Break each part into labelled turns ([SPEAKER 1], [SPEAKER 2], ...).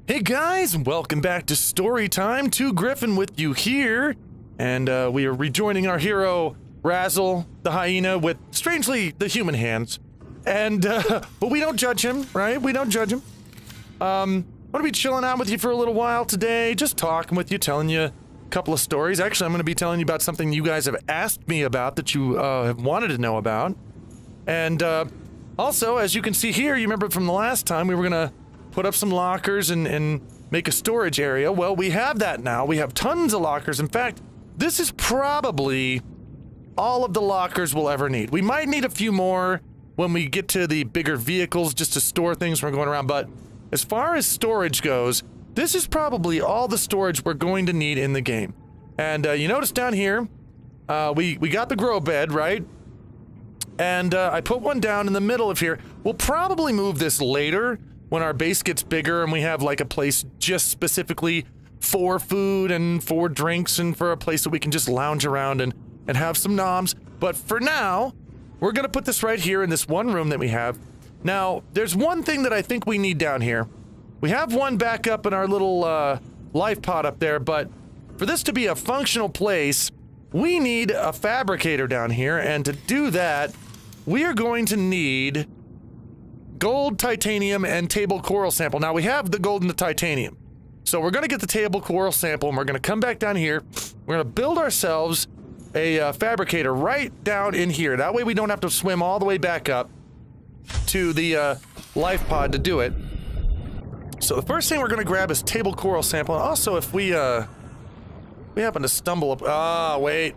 [SPEAKER 1] Hey guys, welcome back to Story Time. Gryphon with you here, and we are rejoining our hero Razzle, the hyena, with strangely the human hands. And but we don't judge him, right? We don't judge him. I'm gonna be chilling out with you for a little while today, just talking with you, telling you a couple of stories. Actually, I'm gonna be telling you about something you guys have asked me about that you have wanted to know about. And also, as you can see here, you remember from the last time we were gonna put up some lockers and make a storage area. Well, we have that now. We have tons of lockers. In fact, this is probably all of the lockers we'll ever need. We might need a few more when we get to the bigger vehicles just to store things when we're going around, but as far as storage goes, this is probably all the storage we're going to need in the game. And you notice down here, we got the grow bed, right? And I put one down in the middle of here. We'll probably move this later when our base gets bigger and we have like a place just specifically for food and for drinks and for a place that we can just lounge around and have some noms. But for now, we're gonna put this right here in this one room that we have. Now, there's one thing that I think we need down here. We have one back up in our little life pod up there, but for this to be a functional place, we need a fabricator down here, and to do that, we are going to need gold, titanium, and table coral sample. Now, we have the gold and the titanium. So we're going to get the table coral sample, and we're going to come back down here. We're going to build ourselves a fabricator right down in here. That way we don't have to swim all the way back up to the life pod to do it. So the first thing we're going to grab is table coral sample. And also, if we happen to stumble up... Ah, wait.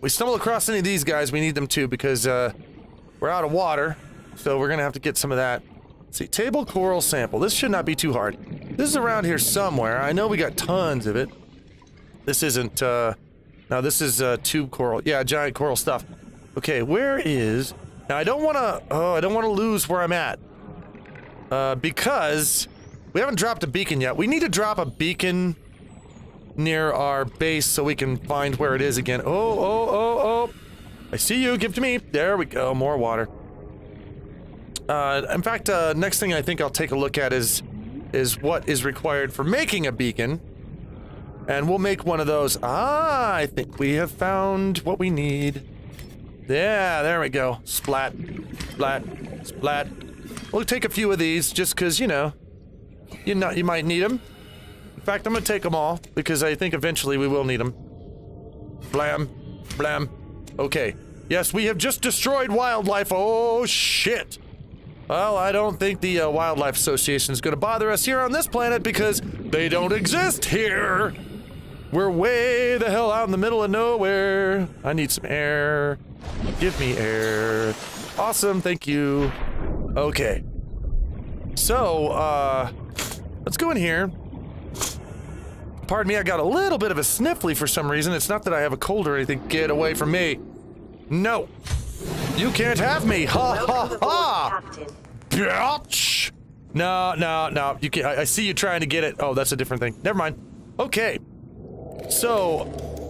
[SPEAKER 1] We stumble across any of these guys, we need them too, because we're out of water, so we're gonna have to get some of that. Let's see, table coral sample. This should not be too hard. This is around here somewhere. I know we got tons of it. This isn't, no, this is tube coral. Yeah, giant coral stuff. Okay, where is... Now, I don't wanna lose where I'm at. Because we haven't dropped a beacon yet. We need to drop a beacon near our base so we can find where it is again. Oh. I see you, give it to me. There we go, more water. In fact, next thing I think I'll take a look at is what is required for making a beacon. And we'll make one of those. Ah, I think we have found what we need. Yeah, there we go. Splat, splat, splat. We'll take a few of these just because, you know, you might need them. In fact, I'm gonna take them all because I think eventually we will need them. Blam, blam. Okay. Yes, we have just destroyed wildlife. Oh, shit. Well, I don't think the Wildlife Association is going to bother us here on this planet because they don't exist here. We're way the hell out in the middle of nowhere. I need some air. Give me air. Awesome, thank you. Okay. So, let's go in here. Pardon me, I got a little bit of a sniffly for some reason. It's not that I have a cold or anything. Get away from me. No. You can't have me. Ha ha ha. Bitch. No. You can't. I see you trying to get it. Oh, that's a different thing. Never mind. Okay. So,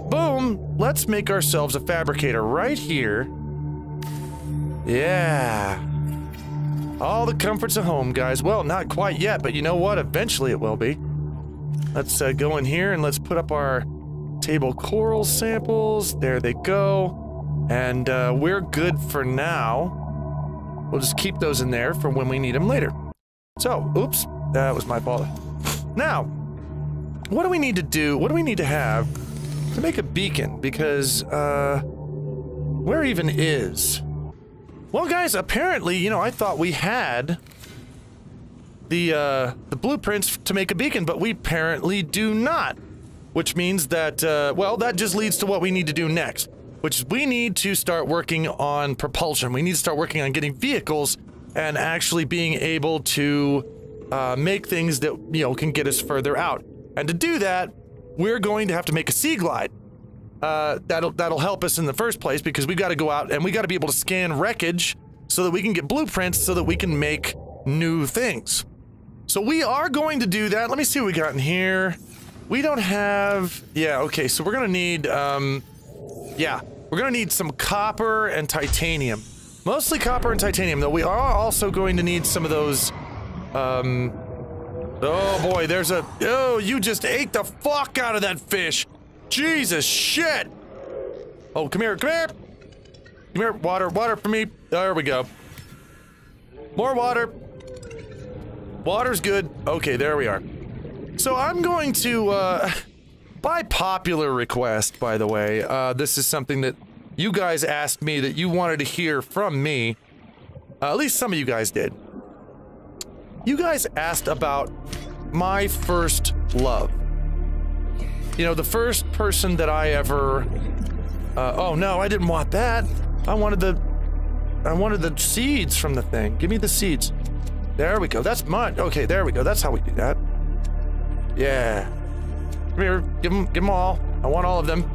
[SPEAKER 1] boom. Let's make ourselves a fabricator right here. Yeah. All the comforts of home, guys. Well, not quite yet, but you know what? Eventually it will be. Let's go in here and let's put up our table coral samples. There they go. And we're good for now. We'll just keep those in there for when we need them later. So, oops, that was my fault. Now, what do we need to do? What do we need to have to make a beacon? Because, where even is? Well, guys, apparently, you know, I thought we had the blueprints to make a beacon, but we apparently do not. Which means that, well, that just leads to what we need to do next. Which is we need to start working on propulsion. We need to start working on getting vehicles and actually being able to make things that, you know, can get us further out. And to do that, we're going to have to make a sea glide. That'll help us in the first place because we've got to go out and we got to be able to scan wreckage so that we can get blueprints so that we can make new things. So we are going to do that. Let me see what we got in here. We don't have... Yeah, okay, so we're gonna need, yeah, we're gonna need some copper and titanium. Mostly copper and titanium, though we are also going to need some of those, Oh boy, there's a... Oh, you just ate the fuck out of that fish! Jesus shit! Oh, come here, come here! Come here, water for me. There we go. More water. Water's good. Okay, there we are. So I'm going to, by popular request, by the way, this is something that you guys asked me that you wanted to hear from me. At least some of you guys did. You guys asked about my first love. You know, the first person that I ever... oh no, I didn't want that. I wanted the seeds from the thing. Give me the seeds. There we go. That's mine. Okay, there we go. That's how we do that. Yeah. Come here. Give them all. I want all of them.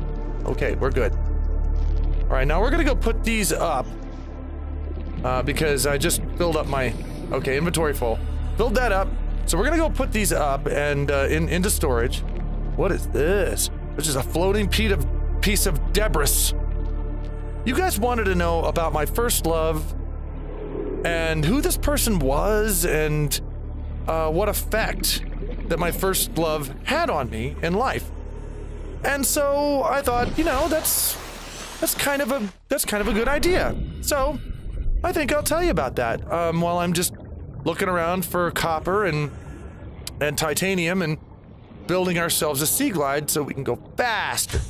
[SPEAKER 1] Okay, we're good. All right, now we're gonna go put these up. Because I just filled up my... Okay, inventory full. Filled that up. So we're gonna go put these up and into storage. What is this? This is a floating piece of debris. You guys wanted to know about my first love and who this person was and what effect that my first love had on me in life. And so I thought, you know, that's kind of a good idea. So I think I'll tell you about that while I'm just looking around for copper and titanium and building ourselves a sea glide so we can go faster.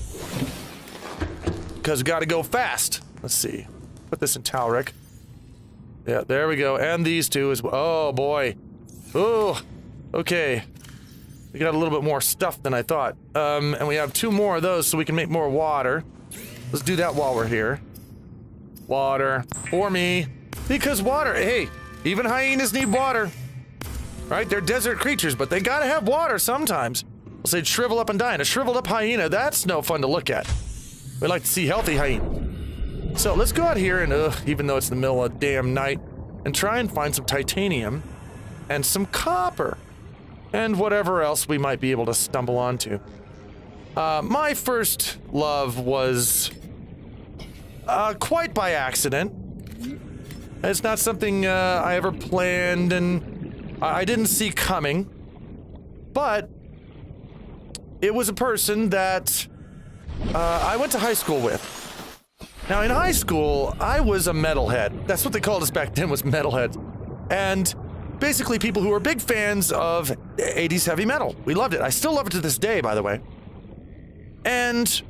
[SPEAKER 1] Because we gotta go fast. Let's see. Put this in Talric. Yeah, there we go. And these two as well. Oh boy. Oh, okay. We got a little bit more stuff than I thought. And we have 2 more of those so we can make more water. Let's do that while we're here. Water for me. Because water, hey, even hyenas need water. Right? They're desert creatures, but they gotta have water sometimes. We'll say shrivel up and die. And a shriveled up hyena, that's no fun to look at. We like to see healthy hyena. So let's go out here and, even though it's the middle of damn night, and try and find some titanium and some copper and whatever else we might be able to stumble onto. My first love was quite by accident. It's not something I ever planned and I didn't see coming, but it was a person that I went to high school with. Now, in high school, I was a metalhead. That's what they called us back then, was metalheads. And basically people who were big fans of 80s heavy metal. We loved it. I still love it to this day, by the way. And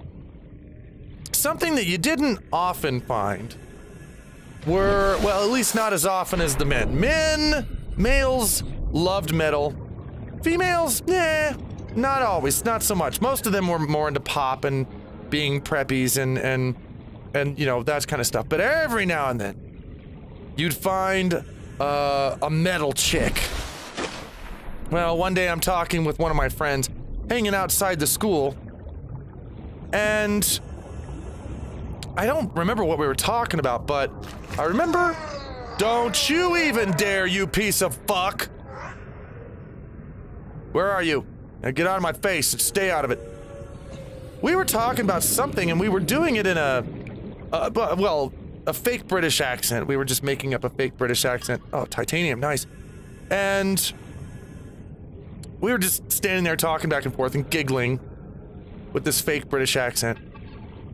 [SPEAKER 1] something that you didn't often find were, well, at least not as often as the men. Males loved metal. Females, not always, not so much. Most of them were more into pop and being preppies and you know, that kind of stuff. But every now and then, you'd find a metal chick. Well, one day I'm talking with one of my friends, hanging outside the school, and I don't remember what we were talking about, but I remember, don't you even dare, you piece of fuck! Where are you? Now get out of my face and stay out of it. We were talking about something and we were doing it in well, a fake British accent. We were just making up a fake British accent. Oh, titanium, nice. And we were just standing there talking back and forth and giggling with this fake British accent.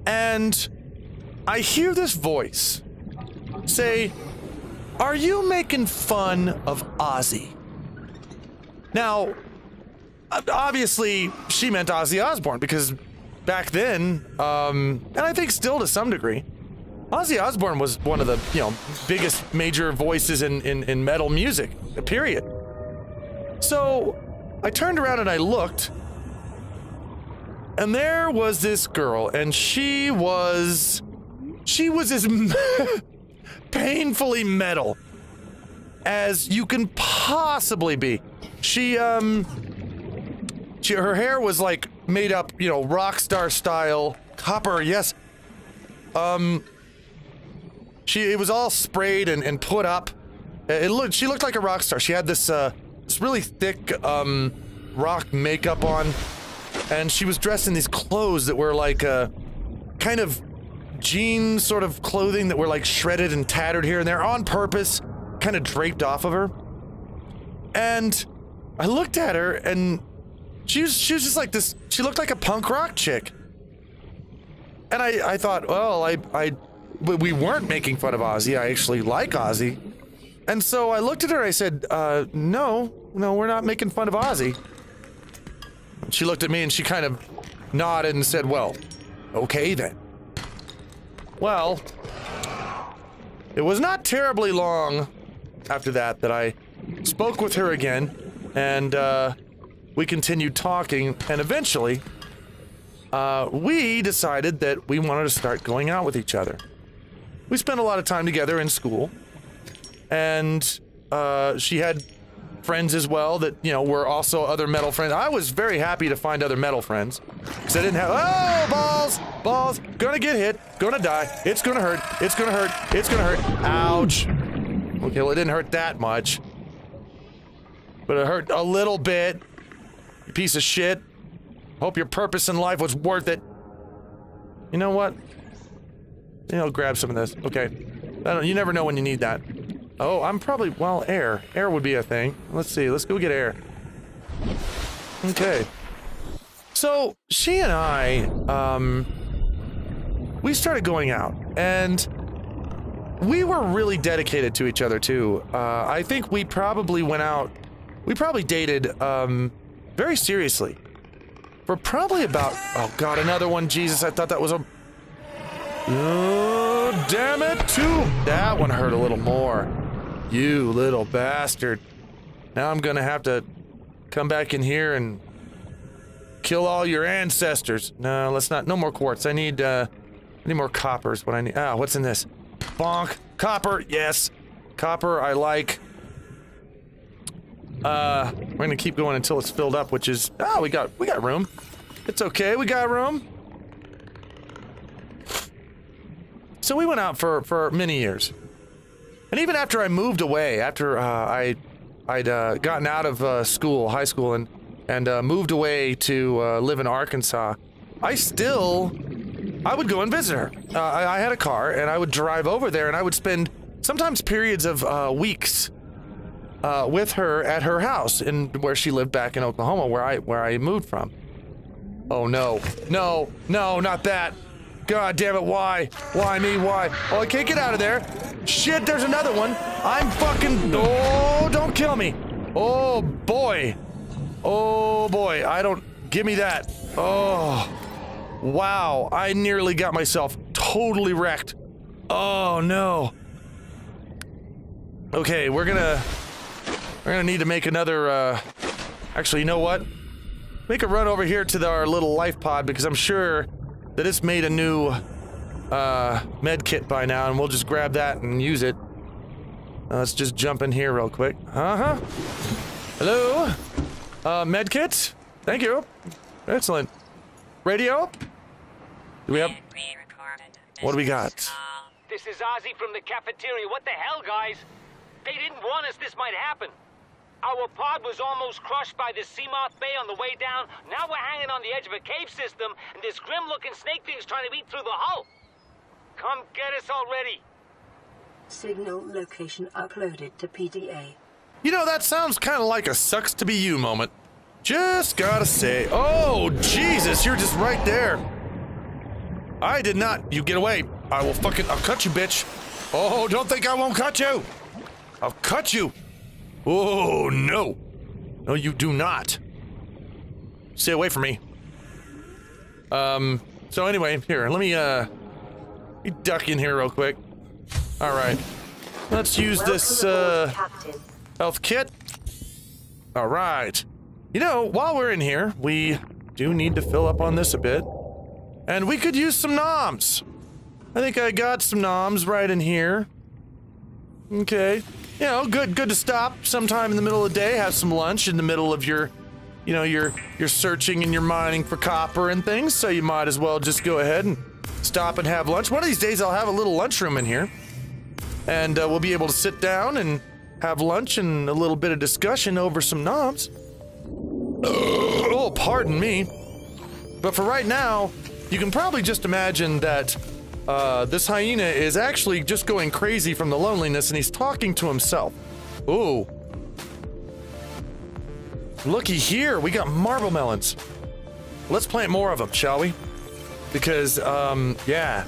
[SPEAKER 1] And I hear this voice say, "Are you making fun of Ozzy?" Now, obviously, she meant Ozzy Osbourne, because back then, and I think still to some degree, Ozzy Osbourne was one of the, you know, biggest major voices in metal music, period. So, I turned around and I looked, and there was this girl, and she was as painfully metal as you can possibly be. Her hair was like made up, you know, rock star style, copper, yes. It was all sprayed and put up. She looked like a rock star. She had this really thick, rock makeup on, and she was dressed in these clothes that were like, kind of jean sort of clothing that were like shredded and tattered here and there on purpose, kind of draped off of her. And I looked at her and she was just like this. She looked like a punk rock chick. And I thought, well, but we weren't making fun of Ozzy. I actually like Ozzy. And so I looked at her, I said, no, we're not making fun of Ozzy. She looked at me and she kind of nodded and said, well, okay then. Well, it was not terribly long after that I spoke with her again, and we continued talking, and eventually, we decided that we wanted to start going out with each other. We spent a lot of time together in school, and she had friends as well that, you know, were also other metal friends. I was very happy to find other metal friends, because I didn't have— oh, balls, gonna get hit, gonna die, it's gonna hurt, it's gonna hurt, it's gonna hurt, ouch. Okay, well, it didn't hurt that much, but it hurt a little bit, you piece of shit. Hope your purpose in life was worth it. You know what? You know, grab some of this. Okay. You never know when you need that. Oh, I'm probably— well, air. Air would be a thing. Let's see. Let's go get air. Okay. So, she and I, we started going out, and we were really dedicated to each other, too. I think we probably went out— we probably dated, very seriously. For probably about— oh god, another one, Jesus, I thought that was a— oh, damn it, too! That one hurt a little more. You little bastard. Now I'm gonna have to come back in here and kill all your ancestors. No, let's not— no more quartz. I need more copper is what I need. Ah, what's in this? Bonk. Copper, yes. Copper, I like. We're gonna keep going until it's filled up, which is— oh, we got room. It's okay, we got room. So we went out for many years. And even after I moved away, after I'd gotten out of school, high school, and moved away to live in Arkansas, I would go and visit her. I had a car, and I would drive over there, and I would spend sometimes periods of weeks with her at her house where she lived back in Oklahoma, where I moved from. Oh no, no, no, not that. God damn it, why? Why me, why? Oh, I can't get out of there. Shit, there's another one. I'm fucking— oh, don't kill me. Oh boy. Oh boy, I don't— give me that. Oh, wow, I nearly got myself totally wrecked. Oh no. Okay, we're gonna need to make another, actually, you know what? Make a run over here to our little life pod, because I'm sure that it's made a new, med kit by now, and we'll just grab that and use it. Let's just jump in here real quick. Uh-huh. Hello? Med kit? Thank you. Excellent. Radio? Do we have— what do we got?
[SPEAKER 2] This is Ozzy from the cafeteria. What the hell, guys? They didn't warn us this might happen. Our pod was almost crushed by this Seamoth Bay on the way down. Now we're hanging on the edge of a cave system, and this grim-looking snake thing's trying to eat through the hull. Come get us already.
[SPEAKER 3] Signal location uploaded to PDA.
[SPEAKER 1] You know, that sounds kind of like a sucks to be you moment. Just gotta say— oh, Jesus, you're just right there. I did not— you get away. I will fucking— I'll cut you, bitch. Oh, don't think I won't cut you. I'll cut you. Oh, no. No, you do not. Stay away from me. So anyway, here, let me duck in here real quick. Alright. Let's use this, health kit. Alright. You know, while we're in here, we do need to fill up on this a bit. And we could use some noms. I think I got some noms right in here. Okay. You know, good to stop sometime in the middle of the day, have some lunch in the middle of your, you know, your searching and your mining for copper and things, so you might as well just go ahead and stop and have lunch. One of these days I'll have a little lunchroom in here, and we'll be able to sit down and have lunch and a little bit of discussion over some knobs. Oh, pardon me. But for right now, you can probably just imagine that this hyena is actually just going crazy from the loneliness, and he's talking to himself. Ooh. looky here, we got marble melons. Let's plant more of them, shall we? Because, yeah,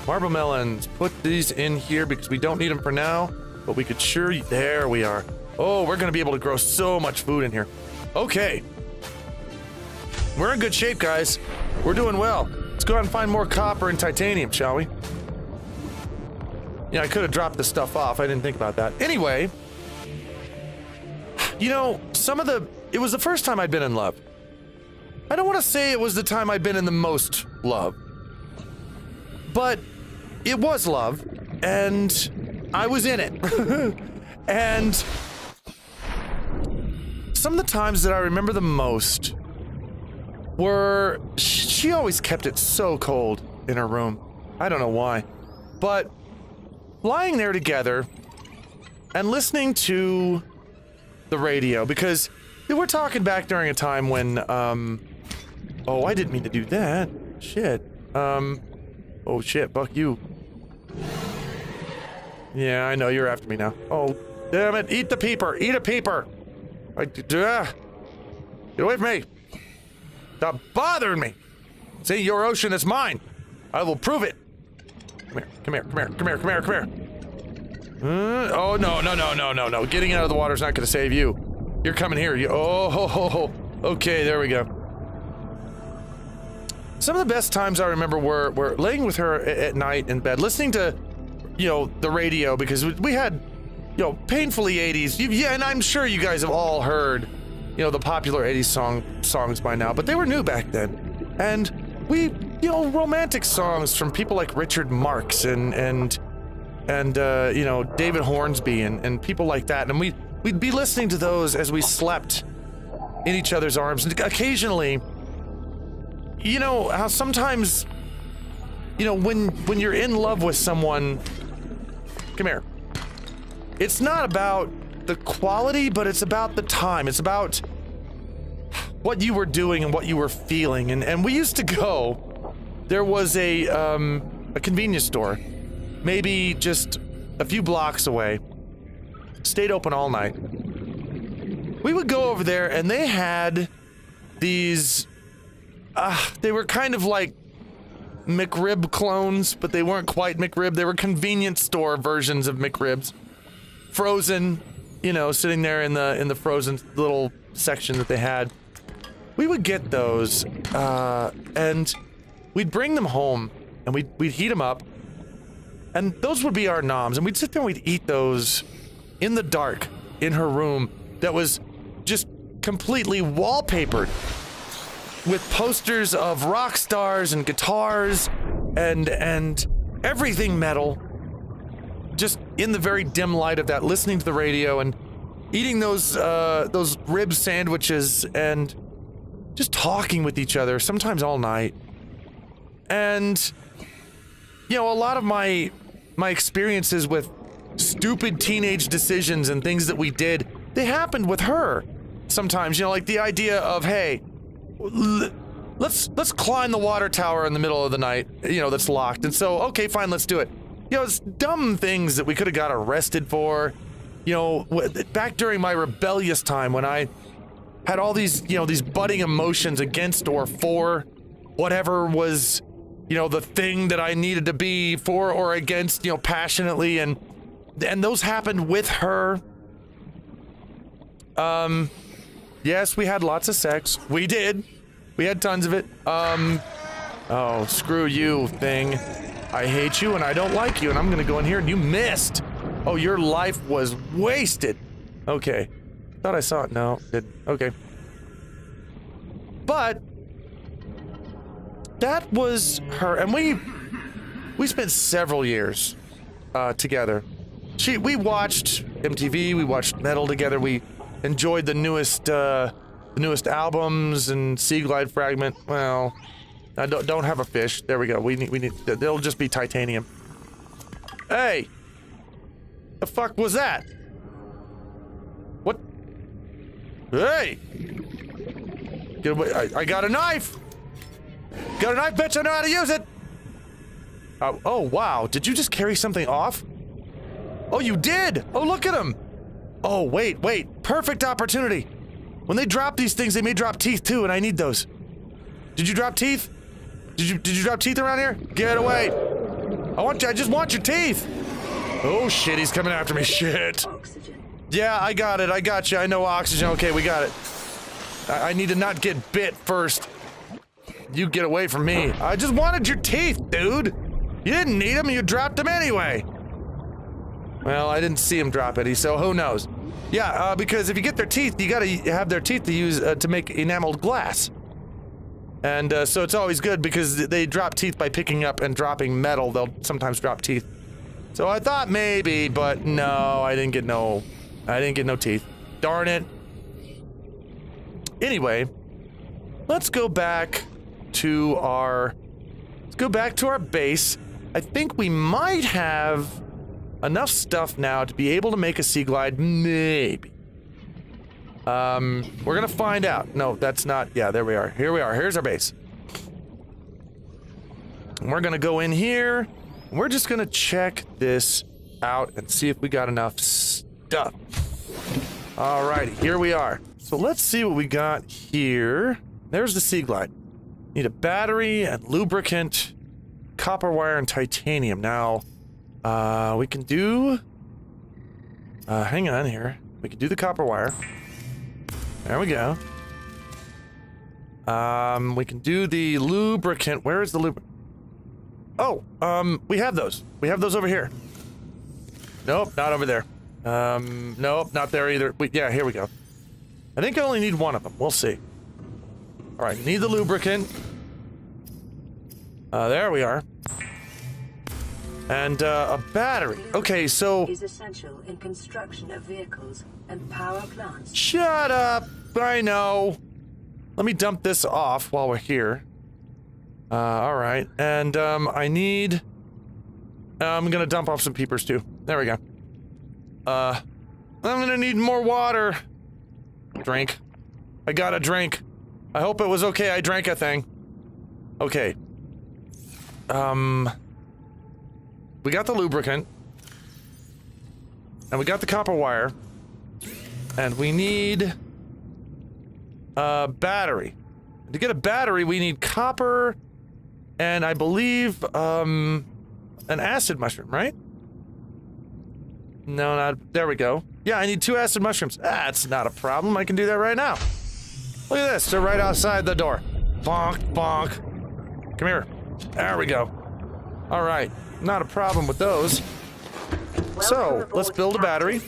[SPEAKER 1] marble melons. Put these in here because we don't need them for now, but we could sure, there we are. Oh, we're gonna be able to grow so much food in here. Okay. We're in good shape, guys. We're doing well. Let's go out and find more copper and titanium, shall we? Yeah, I could have dropped this stuff off. I didn't think about that. Anyway, you know, it was the first time I'd been in love. I don't want to say it was the time I'd been in the most love. But it was love, and I was in it. And some of the times that I remember the most were, she always kept it so cold in her room. I don't know why. But lying there together and listening to the radio, because we're talking back during a time when, oh, I didn't mean to do that. Shit. Oh shit, fuck you. Yeah, I know, you're after me now. Oh, damn it, eat the peeper, eat a peeper! Get away from me! Stop bothering me! See, your ocean is mine! I will prove it! Come here, come here, come here, come here, come here, come here! Oh, no. Getting out of the water is not gonna save you. You're coming here, okay, there we go. Some of the best times I remember were laying with her at night in bed, listening to, you know, the radio, because we had, you know, painfully 80s. Yeah, and I'm sure you guys have all heard, you know, the popular 80s songs by now, but they were new back then. And we, you know, romantic songs from people like Richard Marx and you know, David Hornsby and people like that. And we'd be listening to those as we slept in each other's arms. And occasionally, you know, how sometimes, you know, when you're in love with someone, come here. It's not about the quality, but it's about the time. It's about what you were doing and what you were feeling. And we used to go, there was a convenience store, maybe just a few blocks away, stayed open all night. We would go over there and they had these, they were kind of like McRib clones, but they weren't quite McRib. They were convenience store versions of McRibs. Frozen, you know, sitting there in the frozen little section that they had. We would get those, and we'd bring them home, and we'd heat them up, and those would be our noms, and we'd sit there and we'd eat those in the dark in her room that was just completely wallpapered with posters of rock stars and guitars and everything metal, just in the very dim light of that, listening to the radio and eating those rib sandwiches and just talking with each other, sometimes all night. And, you know, a lot of my experiences with stupid teenage decisions and things that we did, they happened with her. Sometimes, you know, like the idea of, hey, let's climb the water tower in the middle of the night, you know, that's locked. And so, okay, fine, let's do it. You know, it's dumb things that we could have got arrested for. You know, back during my rebellious time when I had all these, you know, these budding emotions against or for whatever was, you know, the thing that I needed to be for or against, you know, passionately, and those happened with her. Yes, we had lots of sex. We did. We had tons of it. Oh, screw you, thing. I hate you and I don't like you, and I'm gonna go in here and you missed. Oh, your life was wasted. Okay. Thought I saw it. No, didn't. Okay. But that was her, and we spent several years together. We watched MTV, we watched metal together, we enjoyed the newest albums and Sea Glide Fragment. Well, I don't have a fish. There we go. We need. They'll just be titanium. Hey, the fuck was that? What? Hey, get away! I got a knife. Got a knife, bitch. I know how to use it. Oh wow! Did you just carry something off? Oh, you did. Oh, look at him. Oh wait. Perfect opportunity. When they drop these things, they may drop teeth too, and I need those. Did you drop teeth? Did you drop teeth around here? Get away! I just want your teeth! Oh shit, he's coming after me, shit.
[SPEAKER 3] Oxygen.
[SPEAKER 1] Yeah, I got it, I got you, I know oxygen, okay, we got it. I need to not get bit first. You get away from me. I just wanted your teeth, dude! You didn't need them, you dropped them anyway! Well, I didn't see him drop any, so who knows? Yeah, because if you get their teeth, you gotta have their teeth to use to make enameled glass. And so it's always good because they drop teeth by picking up and dropping metal. They'll sometimes drop teeth. So I thought maybe, but no, I didn't get no teeth. Darn it. Anyway, let's go back to our base. I think we might have enough stuff now to be able to make a sea glide, maybe. We're gonna find out. No, that's not. Yeah, there we are. Here we are. Here's our base. And we're gonna go in here. We're just gonna check this out and see if we got enough stuff. Alrighty, here we are. So let's see what we got here. There's the sea glide. Need a battery and lubricant, copper wire, and titanium. Now, we can do... hang on here. We can do the copper wire. There we go. We can do the lubricant. Where is the lubricant? Oh, we have those. We have those over here. Nope, not over there. Nope, not there either. Yeah, here we go. I think I only need one of them. We'll see. Alright, need the lubricant. There we are. And, a battery. Okay, so...
[SPEAKER 3] is essential in construction of vehicles and power plants.
[SPEAKER 1] Shut up! I know. Let me dump this off while we're here. Alright. And, I need... I'm gonna dump off some peepers, too. There we go. I'm gonna need more water. Drink. I got a drink. I hope it was okay I drank a thing. Okay. We got the lubricant. And we got the copper wire. And we need... a battery. To get a battery, we need copper... and I believe, an acid mushroom, right? No, not... there we go. Yeah, I need 2 acid mushrooms. That's not a problem. I can do that right now. Look at this. They're right outside the door. Bonk, bonk. Come here. There we go. Alright. Not a problem with those. So, let's build a battery.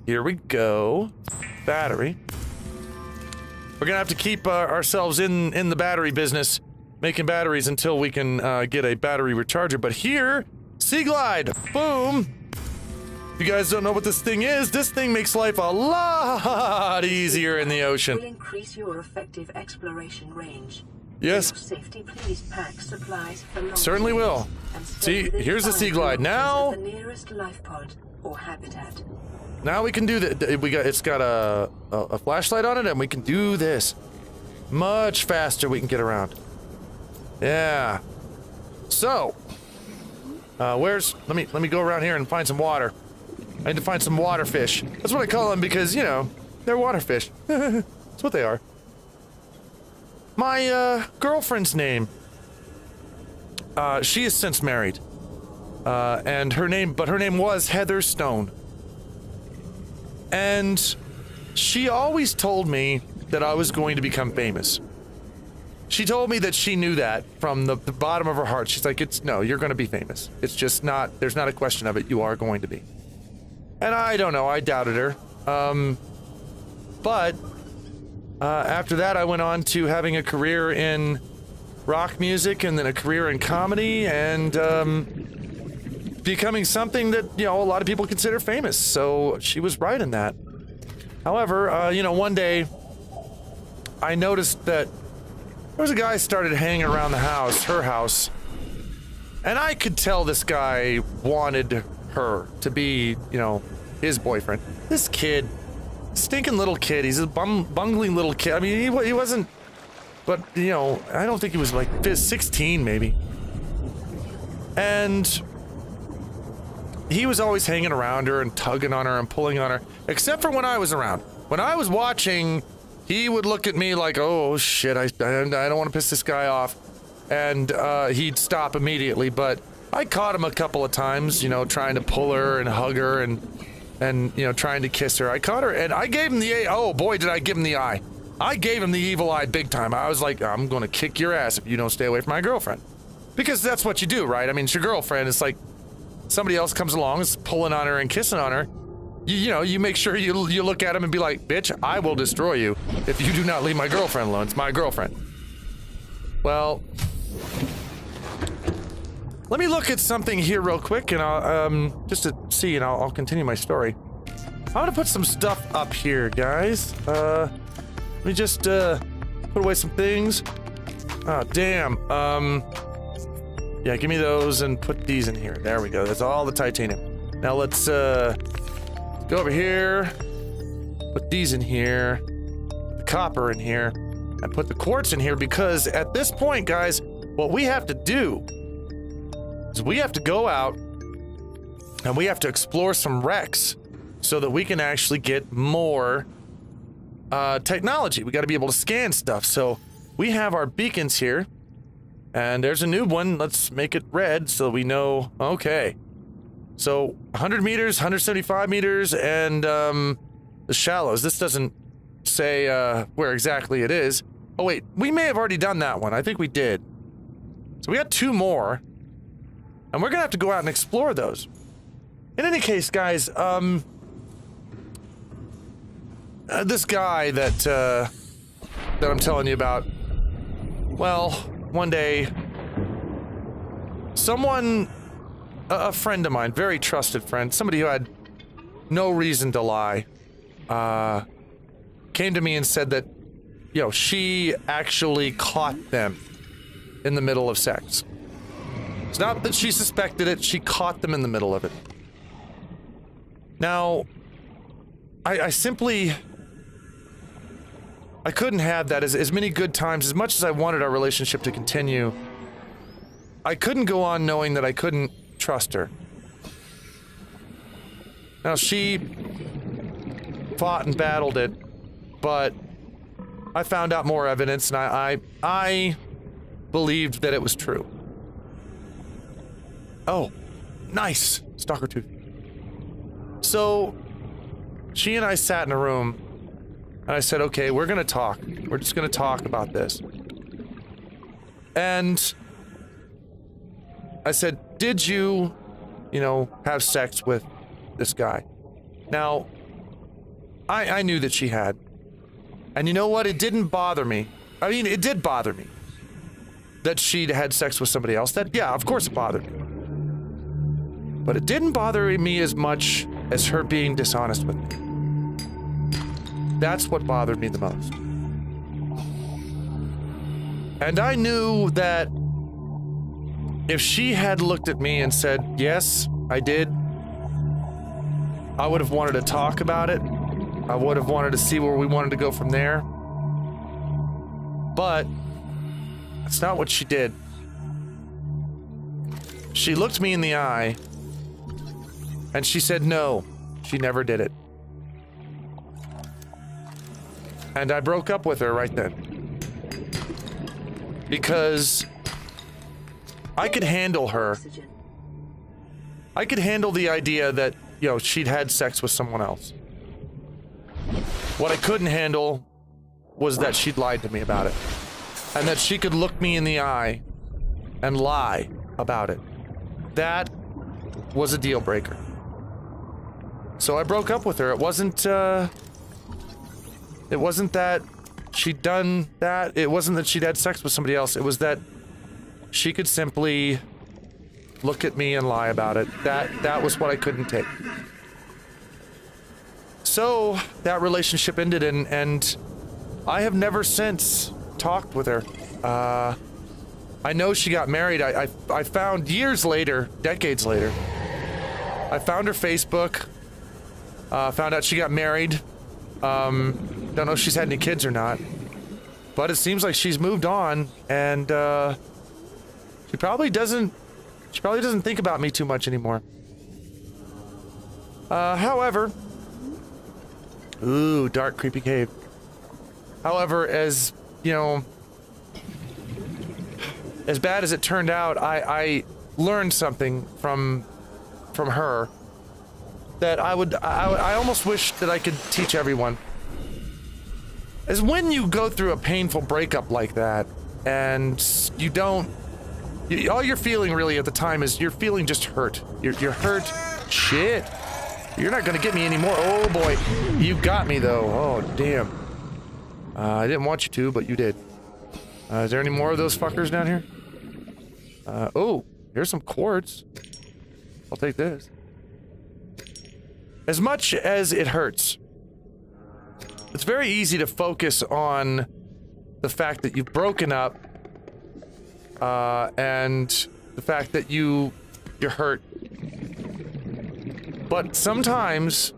[SPEAKER 1] Here we go. Battery. We're gonna have to keep ourselves in the battery business, making batteries until we can get a battery recharger. But here, Sea Glide! Boom! If you guys don't know what this thing makes life a lot easier in the ocean.
[SPEAKER 3] Will increase your effective exploration range.
[SPEAKER 1] Yes.
[SPEAKER 3] For your safety, please pack supplies for long
[SPEAKER 1] Certainly will.
[SPEAKER 3] and
[SPEAKER 1] See,
[SPEAKER 3] stay
[SPEAKER 1] here's the
[SPEAKER 3] within
[SPEAKER 1] Sea Glide.
[SPEAKER 3] 5
[SPEAKER 1] Now,
[SPEAKER 3] kilometers of the nearest life pod or habitat.
[SPEAKER 1] now we can do the. It's got a flashlight on it, and we can do this. Much faster we can get around. Yeah. So, where's? Let me go around here and find some water. I need to find some water fish. That's what I call them because, you know, they're water fish. That's what they are. My girlfriend's name. She is since married. And her name was Heather Stone. And she always told me that I was going to become famous. She told me that she knew that from the bottom of her heart. She's like, no, you're going to be famous. It's just not, there's not a question of it. You are going to be. And I don't know, I doubted her. But after that, I went on to having a career in rock music and then a career in comedy and becoming something that, you know, a lot of people consider famous. So she was right in that. However, you know, one day I noticed that there was a guy started hanging around the house, her house, and I could tell this guy wanted her to be, you know, his boyfriend. This kid, stinking little kid, he's a bungling little kid. I mean, he wasn't, but, you know, I don't think he was like 16 maybe. And he was always hanging around her and tugging on her and pulling on her, except for when I was around. When I was watching, he would look at me like, oh shit, I don't want to piss this guy off, and he'd stop immediately. But I caught him a couple of times, you know, trying to pull her and hug her and you know, trying to kiss her. I caught her and I gave him the oh boy, did I give him the eye. I gave him the evil eye big time. I was like, I'm gonna kick your ass if you don't stay away from my girlfriend. Because that's what you do, right? I mean, it's your girlfriend. It's like somebody else comes along, is pulling on her and kissing on her. You know, you make sure you look at him and be like, bitch, I will destroy you if you do not leave my girlfriend alone. It's my girlfriend. Well, let me look at something here real quick, and I'll, just to see, and I'll continue my story. I'm gonna put some stuff up here, guys. Let me just, put away some things. Oh, damn. Yeah, give me those and put these in here. There we go. That's all the titanium. Now let's, go over here, put these in here, put the copper in here, and put the quartz in here, because at this point, guys, what we have to do is we have to go out and we have to explore some wrecks so that we can actually get more technology. We got to be able to scan stuff. So we have our beacons here, and there's a new one. Let's make it red so we know. Okay. So 100 meters, 175 meters, and the shallows. This doesn't say where exactly it is. Oh wait, we may have already done that one. I think we did. So we got 2 more, and we're gonna have to go out and explore those. In any case, guys, this guy that I'm telling you about, well, one day, someone, a friend of mine, very trusted friend, somebody who had no reason to lie, came to me and said that, you know, she actually caught them in the middle of sex. It's not that she suspected it, she caught them in the middle of it. Now, I simply, I couldn't have that as many good times, as much as I wanted our relationship to continue. I couldn't go on knowing that I couldn't trust her. Now, she fought and battled it, but I found out more evidence, and I believed that it was true. Oh, nice! Stalker tooth. So, she and I sat in a room, and I said, okay, we're gonna talk. We're just gonna talk about this. And I said, did you, you know, have sex with this guy? Now, I knew that she had. And you know what? It didn't bother me. I mean, it did bother me that she'd had sex with somebody else. That, yeah, of course it bothered me. But it didn't bother me as much as her being dishonest with me. That's what bothered me the most. And I knew that if she had looked at me and said, yes, I did, I would have wanted to talk about it. I would have wanted to see where we wanted to go from there. But that's not what she did. She looked me in the eye and she said no, she never did it. And I broke up with her right then. Because I could handle her. I could handle the idea that, you know, she'd had sex with someone else. What I couldn't handle was that she'd lied to me about it. And that she could look me in the eye and lie about it. That was a deal breaker. So I broke up with her. It wasn't that she'd done that. It wasn't that she'd had sex with somebody else. It was that she could simply look at me and lie about it. That was what I couldn't take. So that relationship ended, and I have never since talked with her. I know she got married. I found years later, decades later, I found her Facebook, found out she got married. Don't know if she's had any kids or not, but it seems like she's moved on, and she probably doesn't think about me too much anymore. However... Ooh, dark, creepy cave. However, as, you know... As bad as it turned out, I learned something from her that I almost wish that I could teach everyone. Is when you go through a painful breakup like that, and you don't... all you're feeling really at the time is you're feeling just hurt. You're hurt. Shit. You're not gonna get me anymore. Oh boy. You got me though. Oh damn. I didn't want you to, but you did. Is there any more of those fuckers down here? Oh, here's some quartz. I'll take this. As much as it hurts, it's very easy to focus on the fact that you've broken up, and the fact that you're hurt. But sometimes,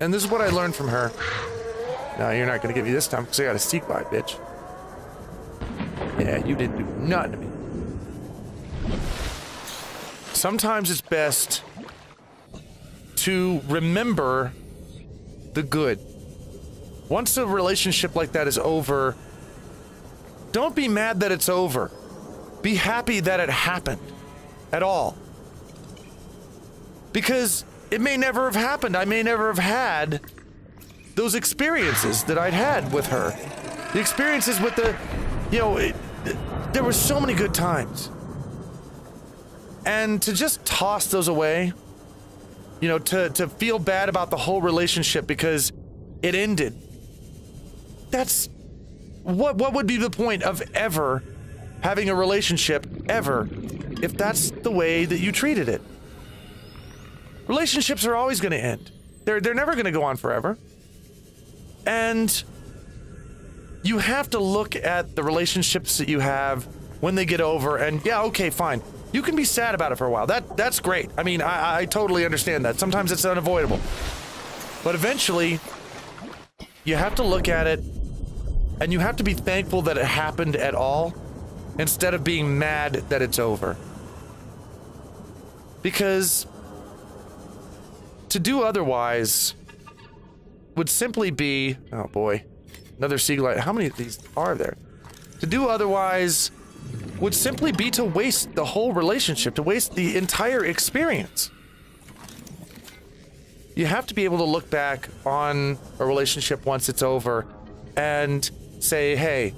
[SPEAKER 1] and this is what I learned from her. No, you're not gonna get me this time because I got a seek by, bitch. Yeah, you didn't do nothing to me. Sometimes it's best to remember the good. Once a relationship like that is over, don't be mad that it's over. Be happy that it happened at all. Because it may never have happened. I may never have had those experiences that I'd had with her. The experiences with the, you know, there were so many good times. And to just toss those away, you know, to feel bad about the whole relationship because it ended. That's, what would be the point of ever having a relationship, ever, if that's the way that you treated it? Relationships are always going to end. They're never going to go on forever. And you have to look at the relationships that you have when they get over and, yeah, okay, fine. You can be sad about it for a while. That's great. I mean, I totally understand that. Sometimes it's unavoidable. But eventually, you have to look at it and you have to be thankful that it happened at all instead of being mad that it's over. Because to do otherwise would simply be... Oh boy. Another sea glide. How many of these are there? To do otherwise would simply be to waste the whole relationship, to waste the entire experience. You have to be able to look back on a relationship once it's over and say, hey,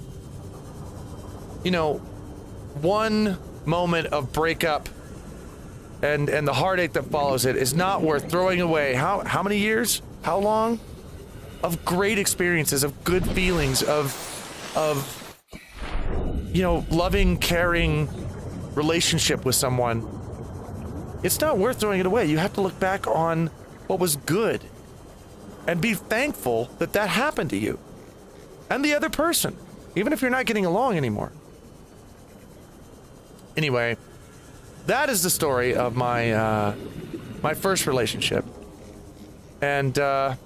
[SPEAKER 1] you know, one moment of breakup and the heartache that follows it is not worth throwing away. How many years? How long? Of great experiences, of good feelings, of you know, loving, caring relationship with someone. It's not worth throwing it away. You have to look back on what was good and be thankful that that happened to you and the other person, even if you're not getting along anymore. Anyway, that is the story of my my first relationship. And to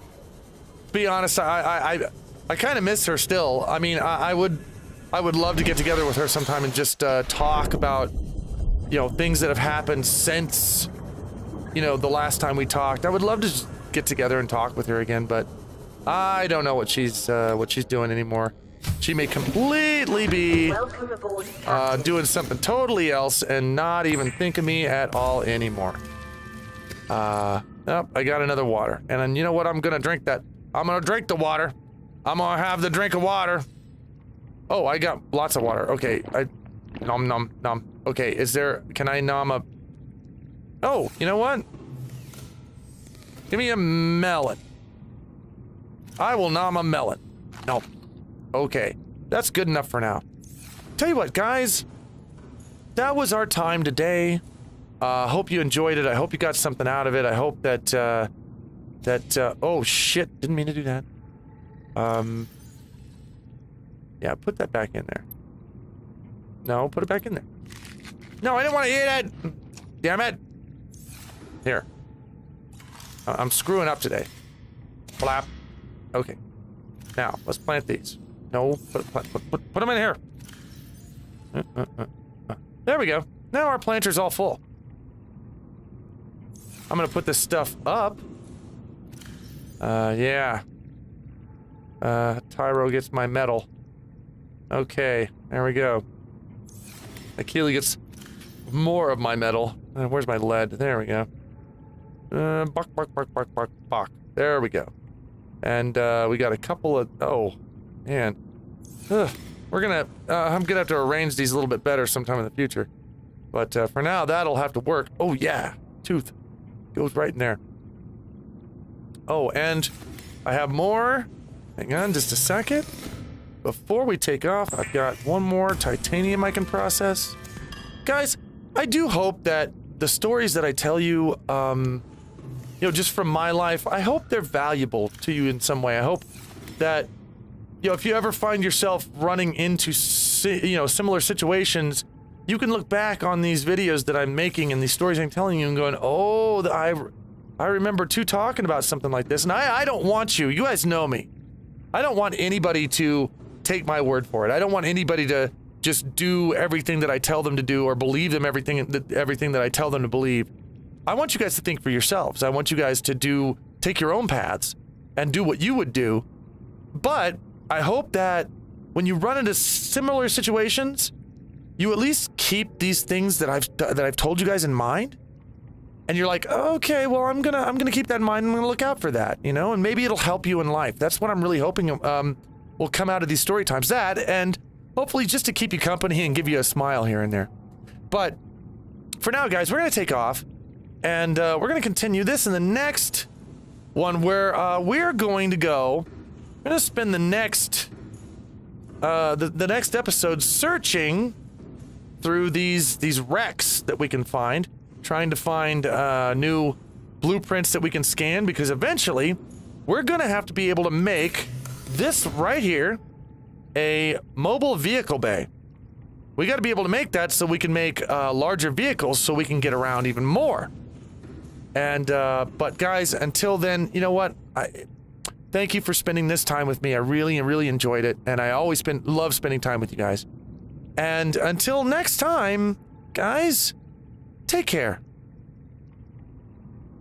[SPEAKER 1] be honest, I kind of miss her still. I mean, I would love to get together with her sometime and just talk about, you know, things that have happened since, you know, the last time we talked. I would love to just get together and talk with her again, but I don't know what she's doing anymore. She may completely be doing something totally else and not even think of me at all anymore. Oh, I got another water. And then, you know what? I'm gonna drink that. I'm gonna drink the water. I'm gonna have the drink of water. Oh, I got lots of water. Okay, nom nom nom. Okay, can I nom a... Oh, you know what? Give me a melon. I will nom a melon. Nope. Okay, that's good enough for now. Tell you what, guys. That was our time today. Hope you enjoyed it. I hope you got something out of it. I hope that, oh shit, didn't mean to do that. Yeah, put that back in there. No, put it back in there. No, I didn't want to eat it! Damn it! Here. I'm screwing up today. Flap. Okay. Now, let's plant these. No, put them in here. There we go. Now our planter's all full. I'm gonna put this stuff up. Yeah. Tyro gets my metal. Okay, there we go. Akili gets more of my metal. Where's my lead? There we go. Buck. There we go. And, we got a couple of... Oh, man. Ugh. We're gonna... I'm gonna have to arrange these a little bit better sometime in the future. But, for now, that'll have to work. Oh, yeah. Tooth. Goes right in there. Oh, and I have more. Hang on just a second. Before we take off, I've got one more titanium I can process. Guys, I do hope that the stories that I tell you, you know, just from my life, I hope they're valuable to you in some way. I hope that, you know, if you ever find yourself running into, you know, similar situations, you can look back on these videos that I'm making and these stories I'm telling you and going, oh, I remember too talking about something like this. And I don't want you guys know me. I don't want anybody to take my word for it. I don't want anybody to just do everything that I tell them to do or believe them everything that I tell them to believe. I want you guys to think for yourselves. I want you guys to take your own paths and do what you would do. But I hope that when you run into similar situations, you at least keep these things that I've told you guys in mind. And you're like, okay, well, I'm gonna keep that in mind. I'm gonna look out for that, you know, and maybe it'll help you in life. That's what I'm really hoping will come out of these story times. That, and hopefully just to keep you company and give you a smile here and there. But for now, guys, we're gonna take off, and we're gonna continue this in the next one, where we're going to go. We're gonna spend the next the next episode searching through these wrecks that we can find. Trying to find new blueprints that we can scan, because eventually we're gonna have to be able to make this right here a mobile vehicle bay. We got to be able to make that so we can make larger vehicles so we can get around even more. And but guys, until then, you know what? Thank you for spending this time with me. I really enjoyed it, and I always love spending time with you guys. And until next time, guys, take care.